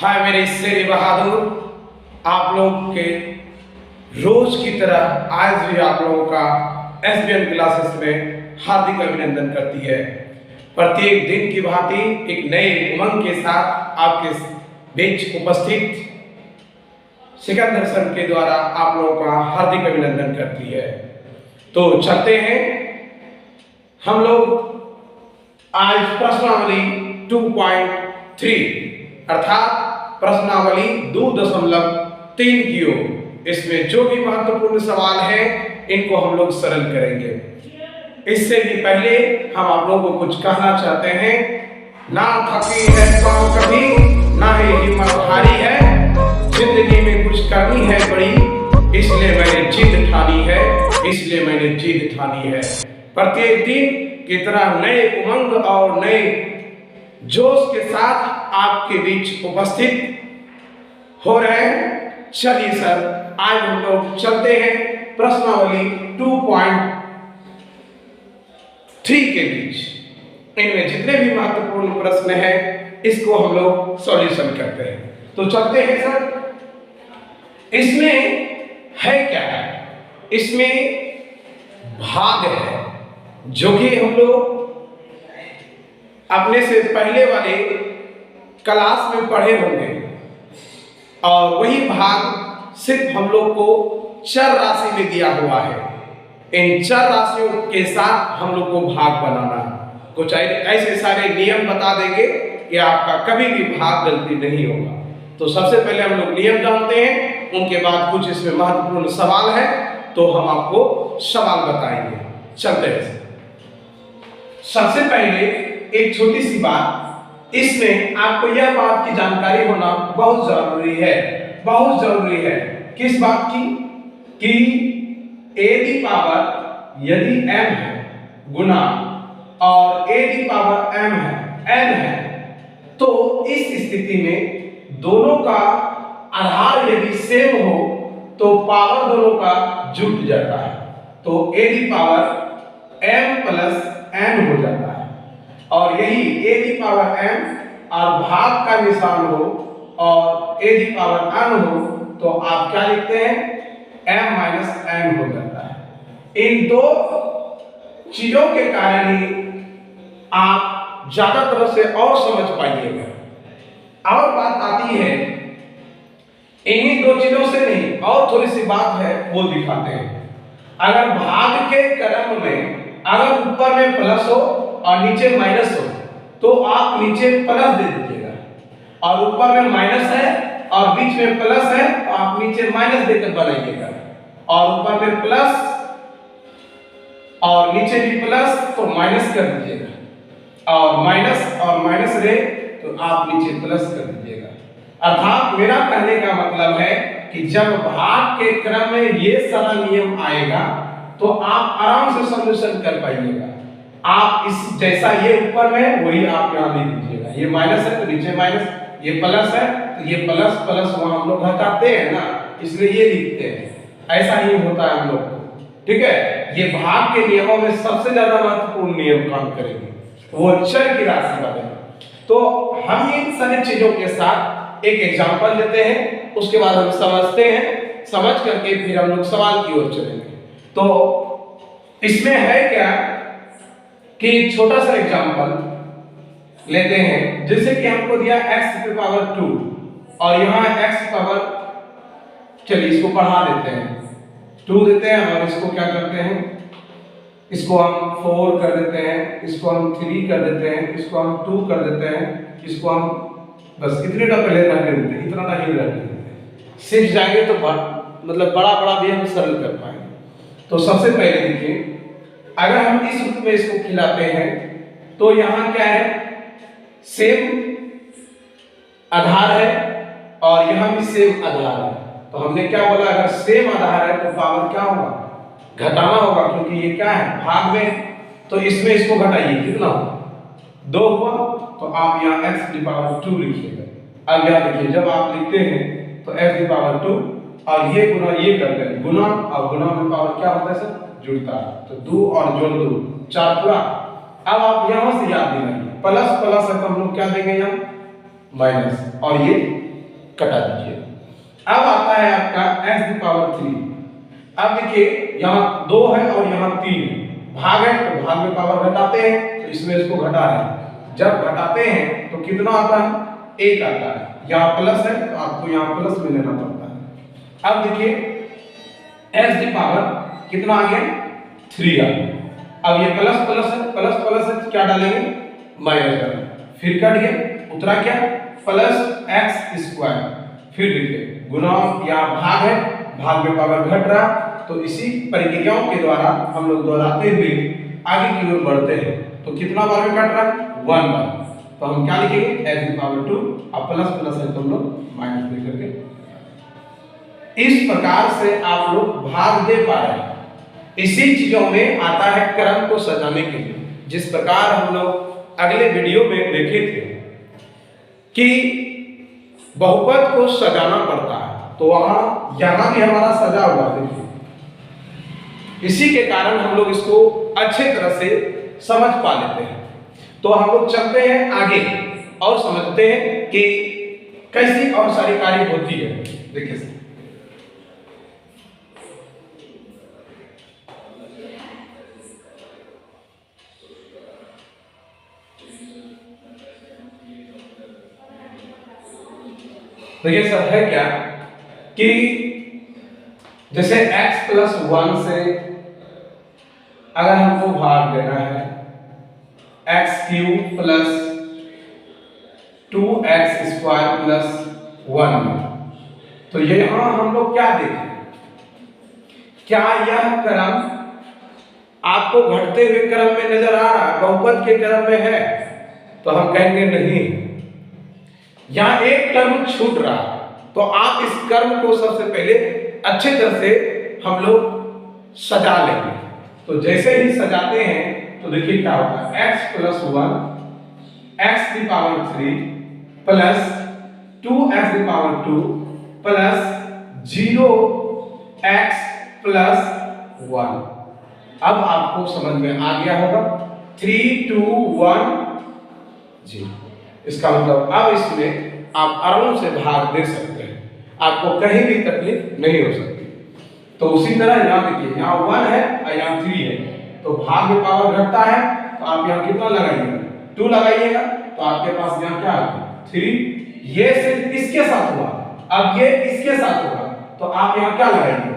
हाय मेरे शेर बहादुर, आप लोग के रोज की तरह आज भी आप लोगों का एसबीएन क्लासेस में हार्दिक अभिनंदन करती है। प्रत्येक दिन की भांति एक नए उमंग के साथ आपके बीच उपस्थित सिकंदर सर के द्वारा आप लोगों का हार्दिक अभिनंदन करती है। तो चलते हैं हम लोग आज प्रश्नावली 2.3 अर्थात प्रश्नावली 2.3 की ओर। इसमें जो भी महत्वपूर्ण सवाल है इनको हम लोग सरल करेंगे। इससे भी पहले हम आप लोगों को कुछ कहना चाहते हैं। ना थकी है पाँव कभी, ना ही हिम्मत हारी है, जिंदगी में कुछ करनी है बड़ी, इसलिए मैंने जिद ठानी है, इसलिए मैंने जिद ठानी है। प्रत्येक दिन की तरह नए उमंग और नए जोश के साथ आपके बीच उपस्थित हो रहे हैं। चलिए सर, आज हम लोग चलते हैं प्रश्नावली 2.3 के बीच। इनमें जितने भी महत्वपूर्ण प्रश्न हैं इसको हम लोग सॉल्यूशन करते हैं। तो चलते हैं सर। इसमें है क्या? इसमें भाग है, जो कि हम लोग अपने से पहले वाले क्लास में पढ़े होंगे, और वही भाग सिर्फ हम लोग को चर राशि में दिया हुआ है। इन चर राशियों के साथ हम लोग को भाग बनाना, कुछ ऐसे सारे नियम बता देंगे कि आपका कभी भी भाग गलती नहीं होगा। तो सबसे पहले हम लोग नियम जानते हैं, उनके बाद कुछ इसमें महत्वपूर्ण सवाल है तो हम आपको सवाल बताएंगे। चलते हैं। सबसे पहले एक छोटी सी बात, इसमें आपको यह बात की जानकारी होना बहुत जरूरी है, बहुत जरूरी है। किस बात की? कि a दी पावर यदि m है गुना और a दी पावर m है n है, तो इस स्थिति में दोनों का आधार यदि सेम हो तो पावर दोनों का जुट जाता है, तो a the power m plus n हो जाता है। और यही a दी पावर m और भाग का निशान हो और a दी पावर n हो तो आप क्या लिखते हैं? m माइनस n हो जाता है। इन दो चीजों के कारण ही आप ज्यादा तरह से और समझ पाइएगा। और बात आती है, इन्हीं दो चीजों से नहीं, और थोड़ी सी बात है वो दिखाते हैं। अगर भाग के क्रम में अगर ऊपर में प्लस हो और नीचे माइनस हो तो आप नीचे प्लस दे दीजिएगा, और ऊपर में माइनस है और बीच में प्लस है तो आप नीचे माइनस देकर बनाइएगा, और ऊपर में प्लस और नीचे भी प्लस तो माइनस कर दीजिएगा, और माइनस रहे तो आप नीचे प्लस कर दीजिएगा। अर्थात मेरा कहने का मतलब है कि जब भाग के क्रम में ये सारा नियम आएगा तो आप आराम से सॉल्यूशन कर पाइएगा। आप इस जैसा ये ऊपर में वही आप यहाँ लिख दीजिएगा। ये माइनस है तो नीचे माइनस, ये प्लस है तो ये प्लस प्लस वहां हम लोग घटाते हैं ना, इसलिए ये लिखते हैं। ऐसा ही होता है हम लोग को, ठीक है। ये भाग के नियमों में सबसे ज्यादा महत्वपूर्ण नियम काम करेंगे, वो चर की राशि वाले। तो हम इन सारी चीजों के साथ एक एग्जांपल लेते हैं, उसके बाद हम समझते हैं, समझ करके फिर हम लोग सवाल की ओर चलेंगे। तो इसमें है क्या कि छोटा सा एग्जांपल लेते हैं, जैसे कि हमको दिया x की पावर 2 और यहाँ x पावर, चलिए इसको बढ़ा देते हैं, 2 देते हैं और इसको क्या करते हैं, इसको हम 4 कर देते हैं, इसको हम 3 कर देते हैं, इसको हम 2 कर देते हैं, इसको हम बस इतने का पहले रख देते हैं, इतना नहीं रख देते। सीख जाएंगे तो मतलब बड़ा बड़ा भी हम सरल कर पाएंगे। तो सबसे पहले देखिए, अगर हम इस रूप में इसको खिलाते हैं तो यहाँ क्या है, सेम आधार है और यहाँ भी सेम आधार है। तो हमने क्या बोला, अगर सेम आधार है तो पावर क्या होगा, घटाना होगा, क्योंकि ये क्या है भाग में। तो इसमें इसको घटाइए, कितना होगा, 2 हुआ, तो आप यहाँ x की पावर 2 लिखिएगा। अब यहाँ देखिए, जब आप लिखते हैं तो x की पावर 2 और ये गुना ये करते हैं, गुना और गुना में पावर क्या होता है सर, जुड़ता है। तो 2 और जोड़ 2 4 पूरा। अब आप यहां से याद दिलाइए, प्लस प्लस है तो हम लोग क्या देंगे यहाँ माइनस, और ये कटा दीजिए। अब आता है आपका x की पावर 3। अब देखिए यहाँ 2 है और यहाँ 3 है, भाग है तो भाग में पावर घटाते हैं, तो इसमें इसको घटा रहे हैं। जब घटाते हैं तो कितना आता है? 1 आता है। यहाँ प्लस है तो आपको यहाँ प्लस में लेना पड़ता है। अब देखिए x की पावर कितना आ गया? 3 आ गया। अब ये प्लस प्लस है, प्लस प्लस है, क्या डालेंगे? माइनस डालेंगे। फिर कट गया, उतरा क्या? Plus x square. फिर देखिए गुणा या भाग है, भाग में पावर घट रहा, तो इसी प्रक्रियाओं के द्वारा हम लोग दोहराते हुए आगे की ओर बढ़ते हैं। तो कितना बार में कट रहा? 1 बार। तो हम क्या लिखेंगे? x की पावर 2, अब प्लस प्लस है तो हम लोग माइनस दे करके। इस प्रकार से आप लोग भाग दे पा रहे हैं। इसी चीजों में आता है क्रम को सजाने के लिए। जिस प्रकार हम लोग अगले वीडियो में देखे थे कि बहुपद को सजाना पड़ता है, तो यहां भी हमारा सजा हुआ देखिए। इसी के कारण हम लोग इसको अच्छे तरह से समझ पा लेते हैं। तो हम लोग चलते हैं आगे और समझते हैं कि कैसी और सारी कार्य होती है। देखिए देखिए सर, है क्या कि जैसे x प्लस 1 से अगर हमको भाग देना है x cube plus 2x square plus 1 में, तो यहां हम लोग क्या देखें? क्या यह क्रम आपको घटते हुए क्रम में नजर आ रहा है, बहुपद के क्रम में है? तो हम कहेंगे नहीं, यहां एक टर्म छूट रहा। तो आप इस कर्म को सबसे पहले अच्छे तरह से हम लोग सजा लेंगे। तो जैसे ही सजाते हैं तो देखिए क्या होता है? x प्लस 1 x की पावर 3 प्लस 2x की पावर 2 प्लस 0x प्लस 1। अब आपको समझ में आ गया होगा 3 2 1 0। इसका मतलब अब इसमें आप आराम से भाग दे सकते हैं, आपको कहीं भी तकलीफ नहीं हो सकती। तो उसी तरह यहाँ देखिए, यहाँ 1 है और यहाँ 3 है, तो भाग में पावर घटता है, तो आप यहाँ कितना लगाइएगा? 2 लगाइएगा, तो आपके पास यहाँ क्या होगा? 3। ये सिर्फ इसके साथ हुआ, अब ये इसके साथ होगा, तो आप यहाँ क्या लगाइएगा?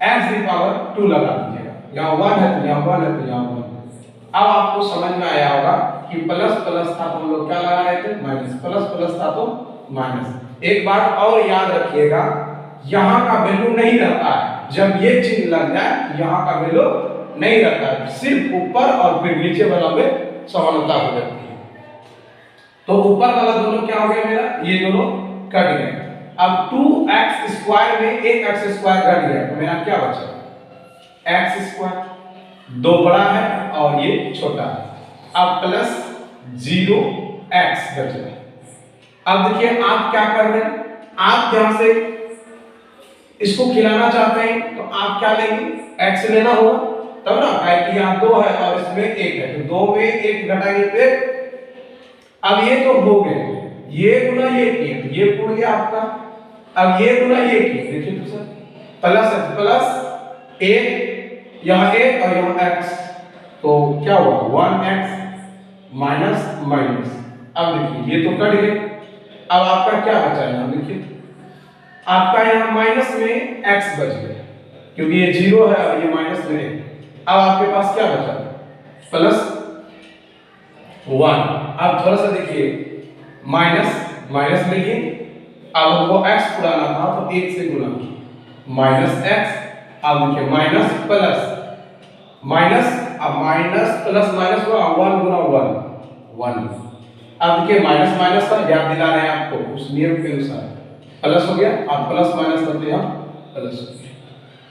x की पावर 2 लगा दीजिएगा। यहाँ 1 है तो यहाँ 1 है तो यहाँ 1। अब आपको समझ में आया होगा कि प्लस प्लस था तो हम लोग क्या लगा रहे थे? माइनस। प्लस प्लस था तो माइनस। एक बात और याद रखिएगा, यहाँ का वैल्यू नहीं रहता है। जब ये चिन्ह लग जाए यहाँ का वैल्यू नहीं रहता है, सिर्फ ऊपर और फिर नीचे वाला में समानता हो जाती है। तो ऊपर वाला दोनों क्या हो गया मेरा? ये दोनों कट गए। अब 2x स्क्वायर में एक x स्क्वायर घट गया, तो मेरा क्या बचा? x square. 2 बड़ा है और ये छोटा है। अब प्लस 0x बच रहा है। अब देखिए आप क्या कर रहे हैं? आप यहां से इसको खिलाना चाहते हैं तो आप क्या लेंगे? x लेना होगा तब ना, कि यहाँ 2 है और इसमें 1 है, तो 2 में 1 घटाएंगे फिर। अब ये तो हो गए, ये गुना ये किए तो ये पूर्ण गया आपका। अब ये गुना ये किए, देखिए तो सर प्लस प्लस 1, यहाँ 1 और यहाँ x, तो क्या हुआ? 1x minus minus. अब देखिए ये तो कट गए। अब आपका क्या बचा यहाँ? देखिए आपका यहाँ माइनस में x बच गया, क्योंकि ये 0 है और ये माइनस में 1। अब आपके पास क्या बचा? प्लस 1। अब थोड़ा सा देखिए, माइनस माइनस में लिए, अब हमको x पुराना था तो 1 से गुणा किया, माइनस x। अब देखिए माइनस प्लस माइनस, अब माइनस प्लस माइनस हुआ 1 गुना 1। अब देखिए माइनस माइनस का याद दिला रहे हैं आपको उस नियम के अनुसार, प्लस हो गया। अब प्लस माइनस करते हैं प्लस हो गया।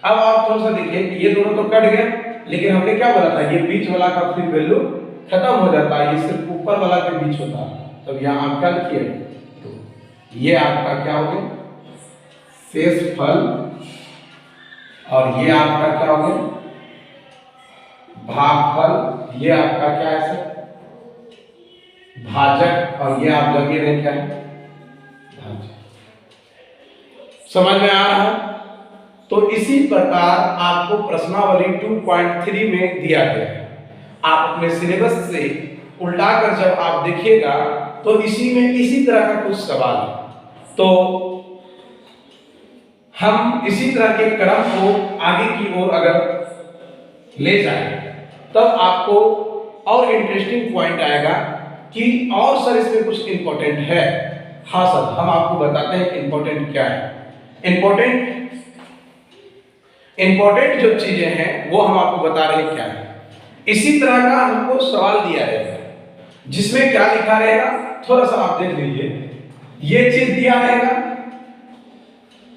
अब आप थोड़ा सा देखिए ये दोनों तो कट गए, लेकिन हमने क्या बोला था? ये बीच वाला का फिर वैल्यू खत्म हो जाता है, ये सिर्फ ऊपर वाला के बीच होता है। तब यहाँ आप क्या लिखिए? तो ये आपका क्या हो गया? शेषफल, और ये आपका क्या हो गया? भागफल। ये आपका क्या है सर? भाजक। और ये आप लगे रहे क्या है? भाजक। समझ में आ रहा? तो इसी प्रकार आपको प्रश्नावली 2.3 में दिया गया है। आप अपने सिलेबस से उल्टा कर जब आप देखिएगा तो इसी में इसी तरह का कुछ सवाल है। तो हम इसी तरह के क्रम को आगे की ओर अगर ले जाएं तब आपको और इंटरेस्टिंग पॉइंट आएगा कि और सर इसमें कुछ इंपॉर्टेंट है। हाँ सर, हम आपको बताते हैं इंपॉर्टेंट क्या है। इंपॉर्टेंट जो चीजें हैं वो हम आपको बता रहे हैं क्या है। इसी तरह का हमको सवाल दिया रहेगा जिसमें क्या लिखा रहेगा, थोड़ा सा आप देख लीजिए। ये चीज दिया रहेगा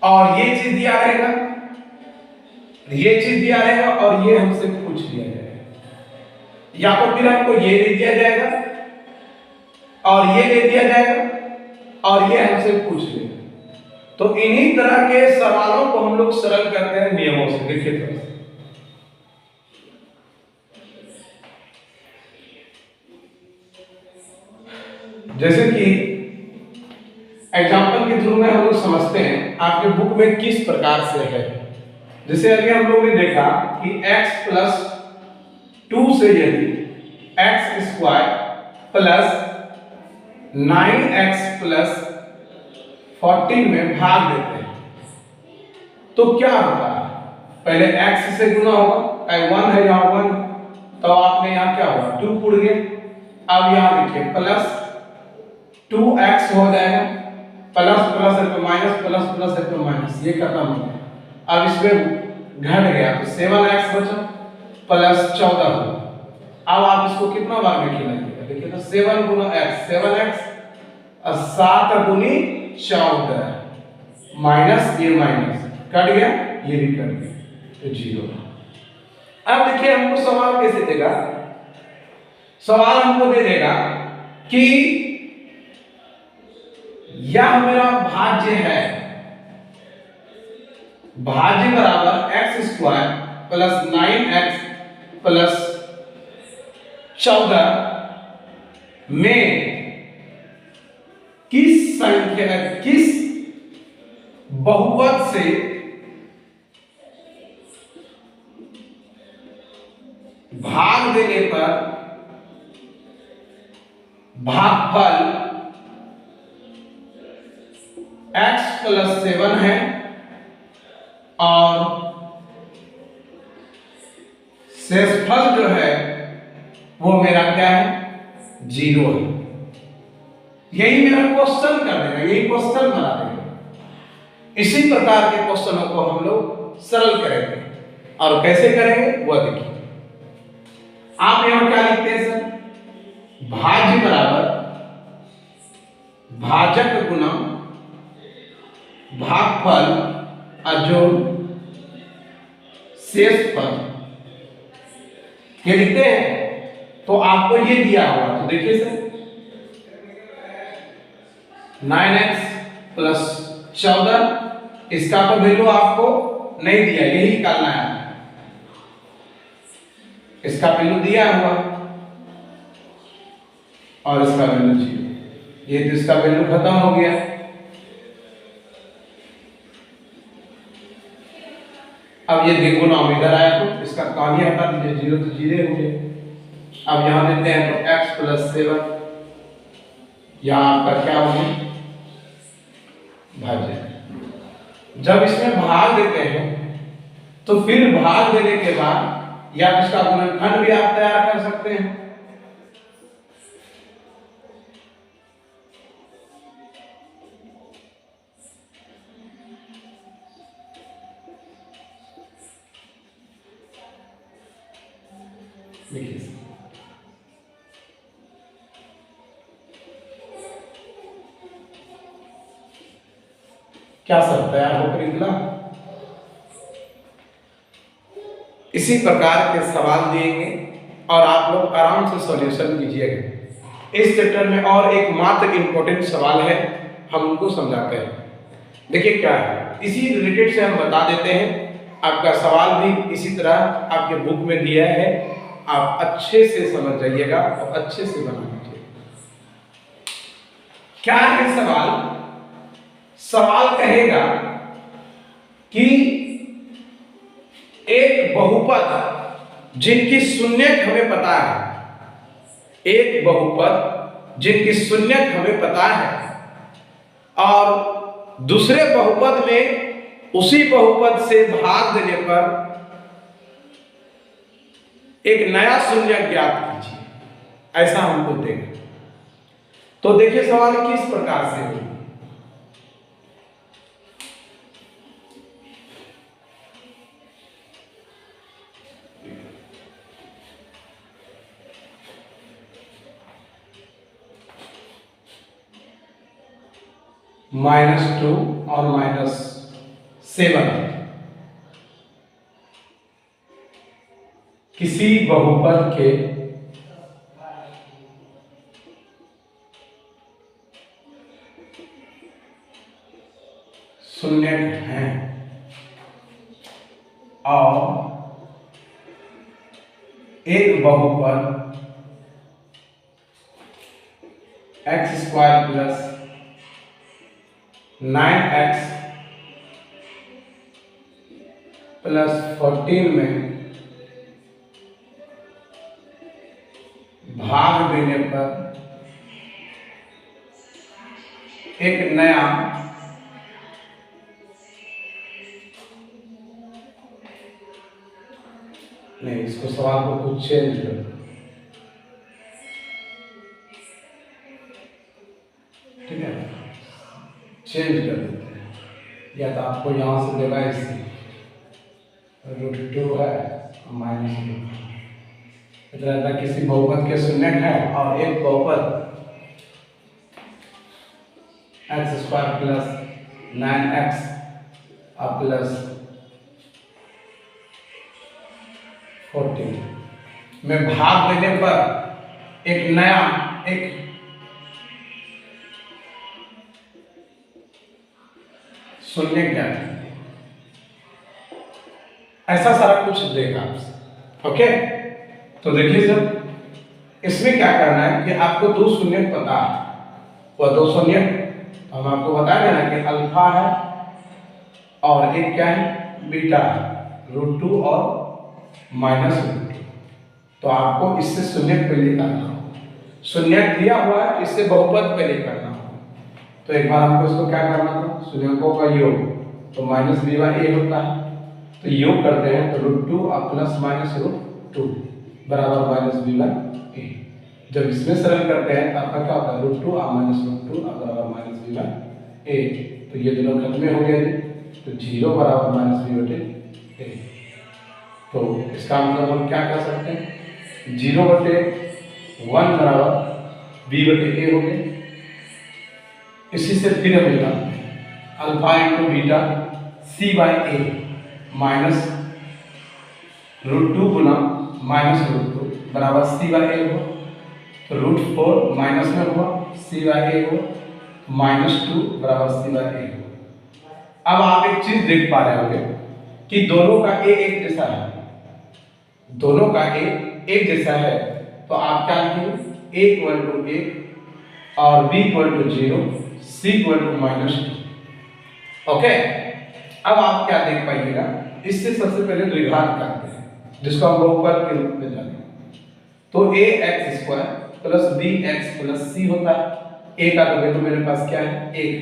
और ये चीज दिया रहेगा, ये चीज दिया रहेगा और ये हमसे पूछ लिया जाएगा, या तो फिर हमको ये दे दिया जाएगा और ये दे दिया जाएगा और ये हमसे पूछ लेगा। तो इन्हीं तरह के सवालों को हम लोग सरल करते हैं नियमों से। देखिए थोड़ा सा, जैसे कि एग्जाम्पल के थ्रू में हम लोग समझते हैं आपके बुक में किस प्रकार से है। जैसे अभी हम लोग ने देखा कि x प्लस 2 से यदि x square plus 9x plus 14 में भाग देते हैं तो क्या होता है? पहले x से गुना होगा, 1 है यहाँ 1, तो आपने यहाँ क्या होगा 2 पुड़ गए। अब यहाँ देखिए प्लस 2x हो जाएगा, प्लस प्लस है तो माइनस, प्लस प्लस है तो माइनस, ये खत्म हो गया। अब इसमें घट गया तो 7x बचा प्लस 14 हो। अब आप इसको कितना बार में खिलाइएगा? देखिए तो 7 गुना x, 7x और 7 गुनी 14 माइनस ये माइनस कट गया, ये भी कट गया तो 0। अब देखिए हमको सवाल कैसे देगा? सवाल हमको दे देगा कि यह मेरा भाज्य है, भाज्य बराबर x square plus 9x plus 14 में किस संख्या, किस बहुपद से भाग देने पर भागफल x प्लस 7 है और शेषफल जो है वो मेरा क्या है? 0 है। यही मेरा क्वेश्चन कर देगा, यही क्वेश्चन बना देगा। इसी प्रकार के क्वेश्चनों को हम लोग सरल करेंगे और कैसे करेंगे वो देखिए। आप यहां क्या लिखते हैं सर? भाज्य बराबर भाजक गुना भागफल अजोड़ शेषफल, ये लिखते हैं। तो आपको ये दिया हुआ, तो देखिए सर 9x प्लस 14, इसका तो वैल्यू आपको नहीं दिया, यही निकालना है। इसका वैल्यू दिया हुआ और इसका वैल्यू 0, ये तो इसका वैल्यू खत्म हो गया। अब ये देखो ना इधर आया तो इसका कहानी हटा दीजिए, 0 तो 0 हो गया। अब यहां देते हैं तो x प्लस 7, यहां आपका क्या हो गया? भाज्य। जब इसमें भाग देते हैं तो फिर भाग देने के बाद या इसका गुणनखंड भी आप तैयार कर सकते हैं। देखिए क्या सर तैयार होकर निकला? इसी प्रकार के सवाल दिएंगे और आप लोग आराम से सॉल्यूशन कीजिएगा। इस चैप्टर में और एक मात्र इंपॉर्टेंट सवाल है, हम उनको समझाते हैं। देखिए क्या है, इसी रिलेटेड से हम बता देते हैं। आपका सवाल भी इसी तरह आपके बुक में दिया है, आप अच्छे से समझ जाइएगा और अच्छे से बना लीजिए। क्या है सवाल? सवाल कहेगा कि एक बहुपद जिनकी शून्यक हमें पता है, एक बहुपद जिनकी शून्यक हमें पता है, और दूसरे बहुपद में उसी बहुपद से भाग देने पर एक नया शून्यक ज्ञात कीजिए, ऐसा हमको देगा। तो देखिए सवाल किस प्रकार से होगा। -2 और -7 किसी बहुपद के शून्यक हैं और एक बहुपद x² + 9x + 14 में भाग देने पर एक नया नहीं, इसको सवाल को कुछ चेंज कर दो, ठीक है, चेंज कर देते हैं। या तो आपको यहां से देगा इसे √2 है -2, इतना किसी बहुपद के शून्यक है और एक बहुपद x² + 9x + 14 में भाग देने पर एक नया एक शून्य ज्ञात है, ऐसा सारा कुछ देगा आपसे। ओके, तो देखिए सर, इसमें क्या करना है कि आपको दो शून्य पता है, वह दो शून्य हम आपको बताएंगे ना कि अल्फा है और एक क्या है, बीटा है, √2 और -√2। तो आपको इससे शून्य पहले करना हो, शून्य दिया हुआ है, इससे बहुपद पहले करना हो। तो एक बार हमको इसको क्या करना था, शून्यकों का योग, तो -b/a होता है, तो योग करते हैं तो √2 और +-√2 बराबर -b/a। जब इसमें सरल करते हैं तो आपका क्या होता है, √2 और -√2 बराबर -b/a। तो ये दोनों खत्म हो गए, तो 0 बराबर -b/a। तो इसका मतलब हम क्या कर सकते हैं, 0/1 बराबर b/a हो गए। इसी से फिर हम निकालते हैं अल्फा × बीटा c/a माइनस √2 गुना -√2 बराबर c/a हो, तो √4 माइनस में हुआ c/a हो, -2 बराबर c/a हो। अब आप एक चीज देख पा रहे होंगे कि दोनों का a एक जैसा है, दोनों का a एक जैसा है, तो आप क्या लिखेंगे, a = 1 और b = 0, c = -2। ओके, अब आप क्या देख पाइएगा, इससे सबसे पहले द्विघात करते हैं, जिसको हम बहुपद के रूप में जानेंगे। तो ax² + bx + c होता है, a का तो वैल्यू मेरे पास क्या है, 1,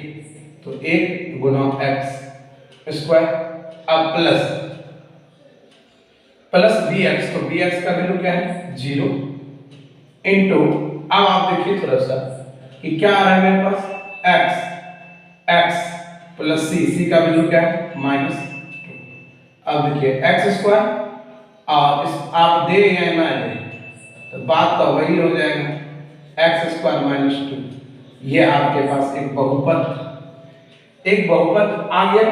तो 1 गुना x², अब प्लस bx, तो bx का वैल्यू क्या है, 0, इनटू, अब आप देखिए थोड़ा सा कि क्या आ रहा है मेरे पास, x + c का वैल्यू क्या है, -2। अब देखिए x² और इस आप दे या ना दे तो बात तो वही हो जाएगा, x² -2। ये आपके पास एक बहुपद आ गया।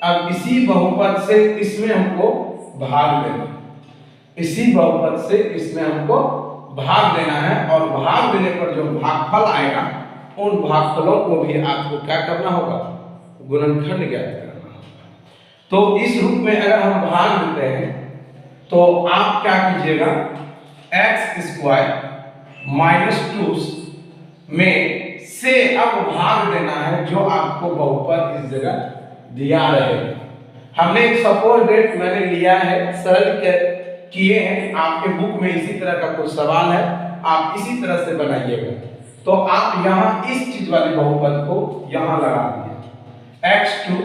अब इसी बहुपद से इसमें हमको भाग देना, इसी बहुपद से इसमें हमको भाग देना है, और भाग देने पर जो भागफल आएगा उन भागफलों को भी आपको क्या करना होगा, गुणनखंड ज्ञात करना होगा। तो इस रूप में अगर हम भाग देते हैं तो आप क्या कीजिएगा, x² -2 में से अब भाग देना है जो आपको बहुपद इस जगह दिया रहेगा। हमने एक सपोज डेट मैंने लिया है, सरल किए हैं। आपके बुक में इसी तरह का कुछ सवाल है, आप इसी तरह से बनाइएगा। तो आप यहाँ इस चीज वाले बहुपद को यहाँ लगा दीजिए, x2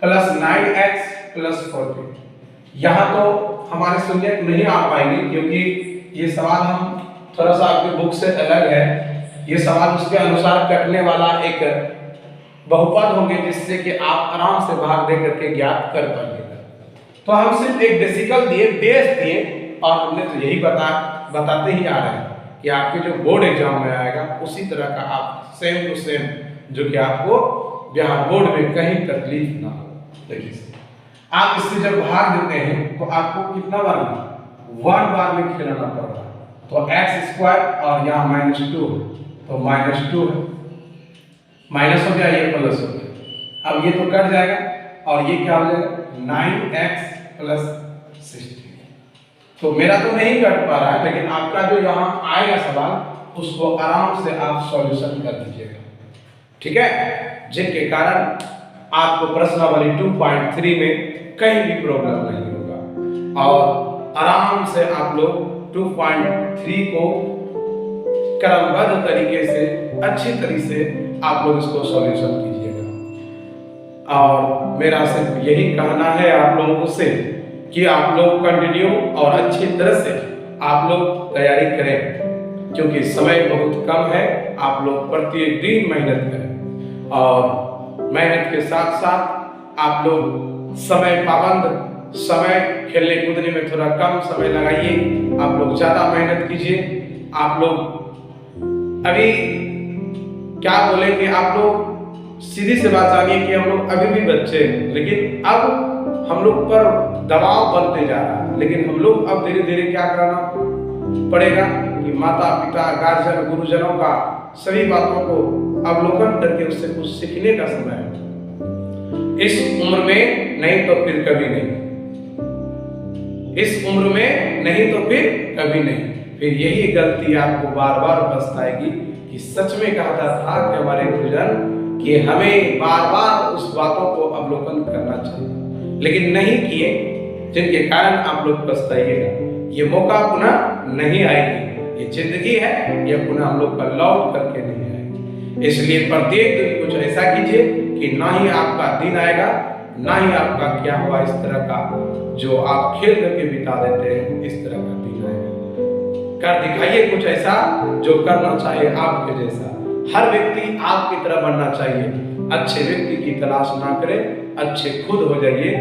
प्लस 9x प्लस 40। यहाँ तो हमारे शून्यक नहीं आ पाएंगे क्योंकि ये सवाल हम थोड़ा सा आपके बुक से अलग है। ये सवाल उसके अनुसार कटने वाला एक बहुपद होंगे जिससे कि आप आराम से भाग दे करके ज्ञात कर पाइएगा। तो हम सिर्फ एक बेसिकल दिए, बेस दिए, और हमने तो यही बताते ही आ रहे हैं कि आपके जो बोर्ड एग्जाम में आएगा उसी तरह का आप सेम टू सेम, जो कि आपको बिहार बोर्ड में कहीं तकलीफ ना हो। देखिए आप इससे जब भाग देते हैं तो आपको कितना बार 1 बार में खिलाना पड़ता है। तो एक्स स्क्वायर और यहाँ -2 तो -2 है, माइनस हो गया, ये प्लस हो गया। अब ये तो कट जाएगा और ये क्या हो जाएगा 9x प्लस 60। तो मेरा तो नहीं कट पा रहा है, लेकिन आपका जो यहाँ आएगा सवाल उसको आराम से आप सॉल्यूशन कर दीजिएगा, ठीक है, जिनके कारण आपको प्रश्नावली 2.3 में कहीं भी प्रॉब्लम नहीं होगा और आराम से आप लोग 2.3 को क्रमबद्ध तरीके से अच्छी तरीके से आप लोग इसको सॉल्यूशन कीजिएगा। और मेरा सिर्फ यही कहना है आप लोगों से कि आप लोग कंटिन्यू और अच्छी तरह से आप लोग तैयारी करें, क्योंकि समय बहुत कम है। आप लोग प्रत्येक दिन मेहनत करें और मेहनत के साथ साथ आप लोग समय पाबंद, समय खेलने कूदने में थोड़ा कम समय लगाइए, आप लोग ज्यादा मेहनत कीजिए। आप लोग अभी क्या बोले कि आप लोग सीधी सी बात जानिए कि हम लोग अभी भी बच्चे हैं, लेकिन अब हम लोग पर दबाव बनते जा रहा है। लेकिन हम लोग अब धीरे धीरे क्या करना पड़ेगा कि माता पिता, गार्जियन, गुरुजनों का सभी बातों को अवलोकन करके उससे कुछ सीखने का समय है। इस उम्र में नहीं तो फिर कभी नहीं, इस उम्र में नहीं तो फिर कभी नहीं। फिर यही गलती आपको बार बार पछताएगी कि सच में कहता था कि हमारे गुरुजन कि हमें बार बार उस बातों को अवलोकन करना चाहिए, लेकिन नहीं किए, जिनके कारण आप लोग पछताइएगा। ये मौका पुनः नहीं आएगी, ये जिंदगी है, ये पुनः हम लोग का लौट करके नहीं आएगी। इसलिए प्रत्येक दिन कुछ ऐसा कीजिए कि ना ही आपका दिन आएगा, ना ही आपका क्या हुआ इस तरह का जो आप खेल करके बिता देते हैं, इस तरह का दिन आएगा। कर दिखाइए कुछ ऐसा जो करना चाहिए आपके जैसा। हर व्यक्ति आपकी तरह बनना चाहिए। अच्छे व्यक्ति की तलाश ना करें, अच्छे खुद हो जाइए,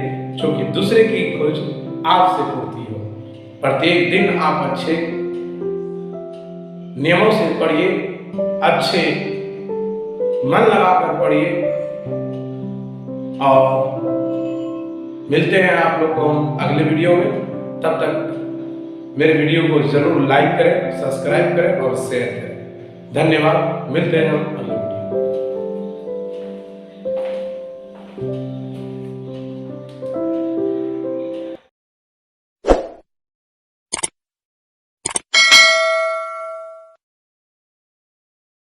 क्योंकि दूसरे की खोज आपसे होती हो। प्रत्येक दिन आप अच्छे नियमों से पढ़िए, अच्छे मन लगाकर पढ़िए और मिलते हैं आप लोग को हम अगले वीडियो में। तब तक मेरे वीडियो को जरूर लाइक करें, सब्सक्राइब करें और शेयर करें। धन्यवाद। मिलते हैं हम